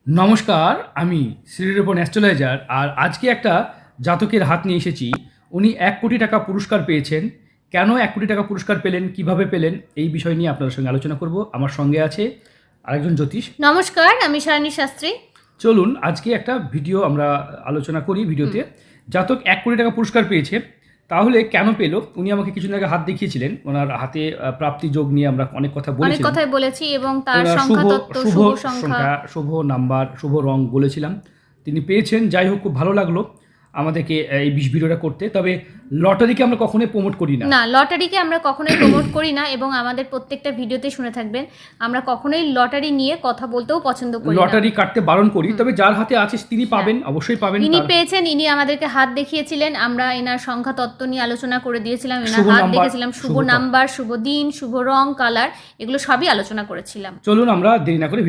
নমস্কার, আমি শ্রীরূপন অ্যাস্ট্রোলজার। আর আজকে একটা জাতকের হাত নিয়ে এসেছি। উনি 1 কোটি টাকা পুরস্কার পেয়েছেন। কেন 1 কোটি টাকা পুরস্কার পেলেন, কিভাবে পেলেন, এই বিষয় নিয়ে আপনাদের সঙ্গে আলোচনা করব। আমার সঙ্গে আছে আরেকজন জ্যোতিষ। নমস্কার, আমি সায়নী শাস্ত্রী। চলুন আজকে একটা ভিডিও আমরা আলোচনা করি। ভিডিওতে জাতক 1 কোটি টাকা পুরস্কার পেয়েছে, তাহলে কেন পেল? উনি আমাকে কিছুদিন আগে হাত দেখিয়েছিলেন। ওনার হাতে প্রাপ্তি যোগ নিয়ে আমরা অনেক কথা অনেক বলেছিলাম। কথাই বলেছি এবং তার ওনার সংখ্যা তত্ত্ব, শুভ শুভ সংখ্যা। সংখ্যা, শুভ নাম্বার, শুভ রং বলেছিলাম। তিনি পেয়েছেন। যাই হোক, খুব ভালো লাগলো আমাদেরকে এই ভিডিওটা করতে। তবে লটারিকে আমরা কখনোই প্রমোট করি না। না, লটারিকে আমরা কখনোই প্রমোট করি না এবং আমাদের প্রত্যেকটা ভিডিওতে শুনে থাকবেন, আমরা কখনোই লটারি নিয়ে কথা বলতেও পছন্দ করি না। লটারি কাটতে বারণ করি। তবে যার হাতে আছে তিনি পাবেন, অবশ্যই পাবেন। ইনি পেয়েছেন, ইনি আমাদেরকে হাত দেখিয়েছিলেন, আমরা এনার সংখ্যা তত্ত্ব নিয়ে আলোচনা করে দিয়েছিলাম, এনার শুভ হাত নাম্বার, দেখেছিলাম, শুভ শুভ নাম্বার, শুভ দিন, শুভ রং, কালার, এগুলো সবই আলোচনা করেছিলাম। চলুন আমরা দেরি না করে